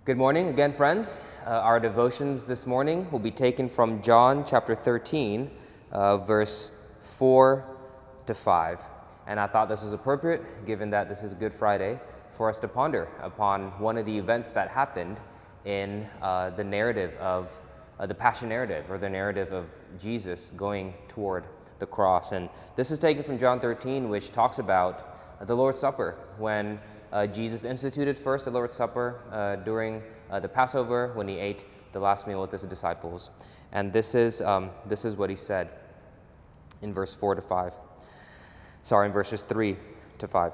Good morning again, friends. Our devotions this morning will be taken from John chapter 13, verse 4 to 5. And I thought this was appropriate, given that this is Good Friday, for us to ponder upon one of the events that happened in the narrative of the Passion narrative, or the narrative of Jesus going toward the cross. And this is taken from John 13, which talks about the Lord's Supper, when Jesus instituted first the Lord's Supper during the Passover, when he ate the last meal with his disciples. And this is what he said in verses 3 to 5.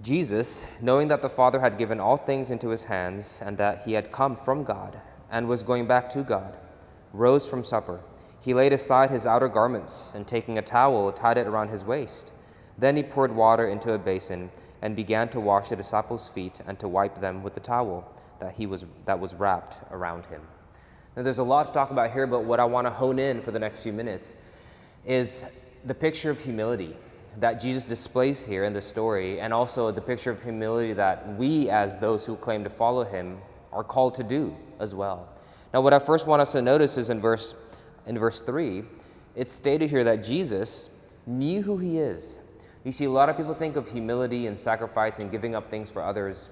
Jesus, knowing that the Father had given all things into his hands, and that he had come from God and was going back to God, rose from supper. He laid aside his outer garments, and taking a towel, tied it around his waist. Then he poured water into a basin and began to wash the disciples' feet and to wipe them with the towel that was wrapped around him. Now, there's a lot to talk about here, but what I want to hone in for the next few minutes is the picture of humility that Jesus displays here in the story, and also the picture of humility that we, as those who claim to follow him, are called to do as well. Now, what I first want us to notice is in verse 3, it's stated here that Jesus knew who he is. You see, a lot of people think of humility and sacrifice and giving up things for others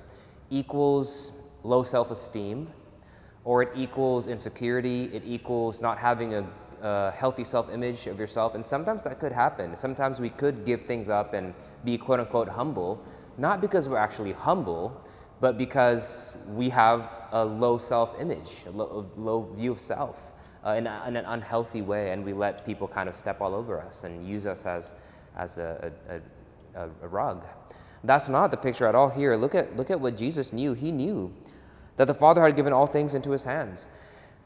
equals low self-esteem, or it equals insecurity, it equals not having a healthy self-image of yourself. And sometimes that could happen. Sometimes we could give things up and be quote-unquote humble, not because we're actually humble, but because we have a low self-image, a low view of self in an unhealthy way, and we let people kind of step all over us and use us as a rug. That's not the picture at all here. Look at what Jesus knew. He knew that the Father had given all things into his hands.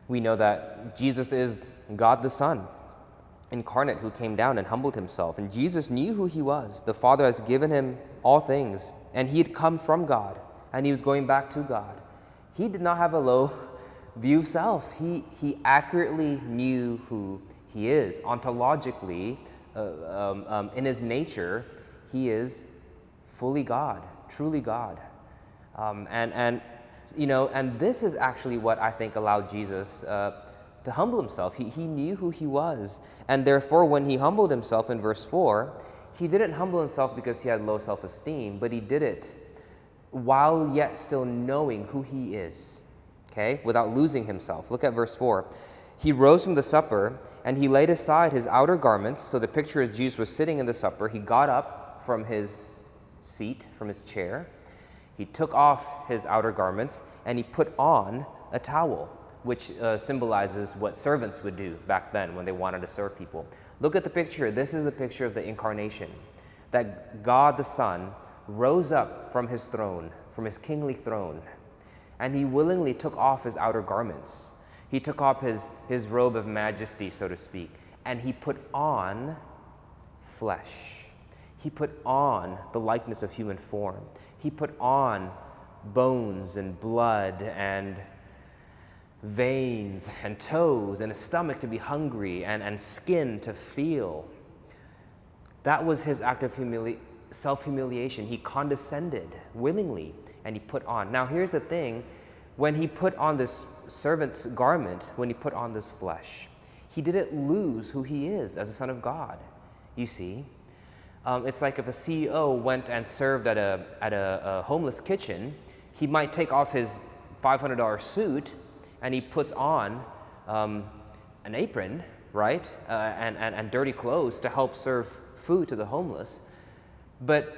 We know that Jesus is God the Son, incarnate, who came down and humbled himself. And Jesus knew who he was. The Father has given him all things, and he had come from God, and he was going back to God. He did not have a low view of self. He accurately knew who he is. Ontologically, in his nature, he is fully God, truly God. And this is actually what I think allowed Jesus to humble himself. He knew who he was. And therefore, when he humbled himself in verse 4, he didn't humble himself because he had low self-esteem, but he did it while yet still knowing who he is, okay, without losing himself. Look at verse 4. He rose from the supper, and he laid aside his outer garments. So the picture is Jesus was sitting in the supper. He got up from his seat, from his chair. He took off his outer garments, and he put on a towel, which symbolizes what servants would do back then when they wanted to serve people. Look at the picture. This is the picture of the incarnation, that God the Son rose up from his throne, from his kingly throne, and he willingly took off his outer garments. He took off his robe of majesty, so to speak, and he put on flesh. He put on the likeness of human form. He put on bones and blood and veins and toes and a stomach to be hungry and skin to feel. That was his act of self-humiliation. He condescended willingly, and he put on. Now here's the thing. When he put on this servant's garment, when he put on this flesh, he didn't lose who he is as a son of God. You see, it's like if a CEO went and served at a homeless kitchen, he might take off his $500 suit and he puts on an apron, right, and dirty clothes to help serve food to the homeless. But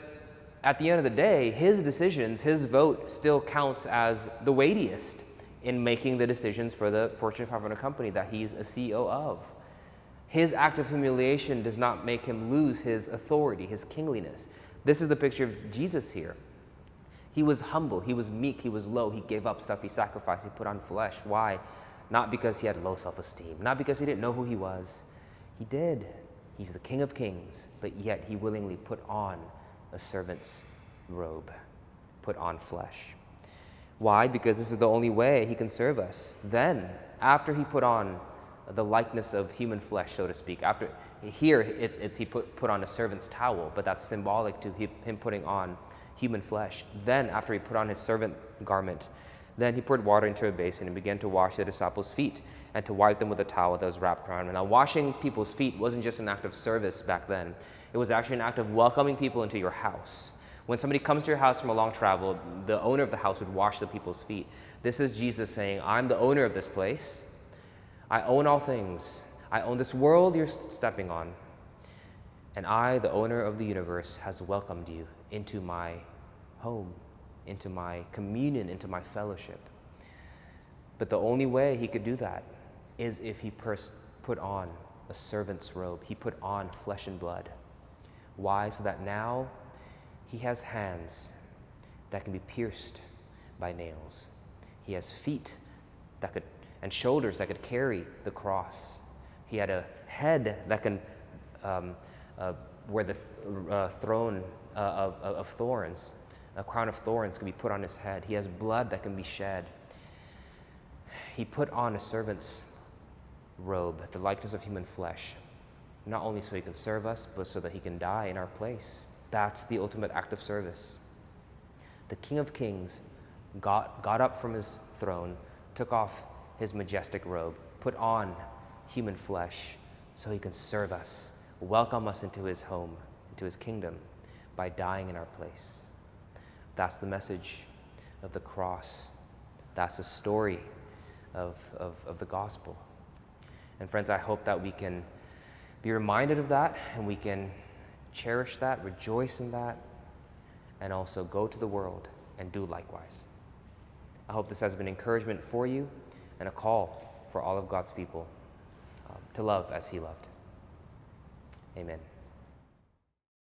at the end of the day, his decisions, his vote still counts as the weightiest in making the decisions for the Fortune 500 company that he's a CEO of. His act of humiliation does not make him lose his authority, his kingliness. This is the picture of Jesus here. He was humble, he was meek, he was low, he gave up stuff, he sacrificed, he put on flesh. Why? Not because he had low self-esteem, not because he didn't know who he was. He did. He's the King of Kings, but yet he willingly put on a servant's robe, put on flesh. Why? Because this is the only way he can serve us. Then, after he put on the likeness of human flesh, so to speak, after here he put on a servant's towel, but that's symbolic to him putting on human flesh. Then, after he put on his servant garment, Then he poured water into a basin and began to wash the disciples' feet and to wipe them with a towel that was wrapped around him. Now, washing people's feet wasn't just an act of service back then. It was actually an act of welcoming people into your house. When somebody comes to your house from a long travel, the owner of the house would wash the people's feet. This is Jesus saying, I'm the owner of this place. I own all things. I own this world you're stepping on. And I, the owner of the universe, has welcomed you into my home, into my communion, into my fellowship. But the only way he could do that is if he put on a servant's robe. He put on flesh and blood. Why? So that now he has hands that can be pierced by nails. He has feet and shoulders that could carry the cross. He had a head that can where the throne of thorns, a crown of thorns can be put on his head. He has blood that can be shed. He put on a servant's robe, the likeness of human flesh, not only so he can serve us, but so that he can die in our place. That's the ultimate act of service. The King of Kings got up from his throne, took off his majestic robe, put on human flesh so he can serve us, welcome us into his home, into his kingdom, by dying in our place. That's the message of the cross. That's the story of the gospel. And friends, I hope that we can be reminded of that, and we can cherish that, rejoice in that, and also go to the world and do likewise. I hope this has been encouragement for you and a call for all of God's people to love as he loved. Amen.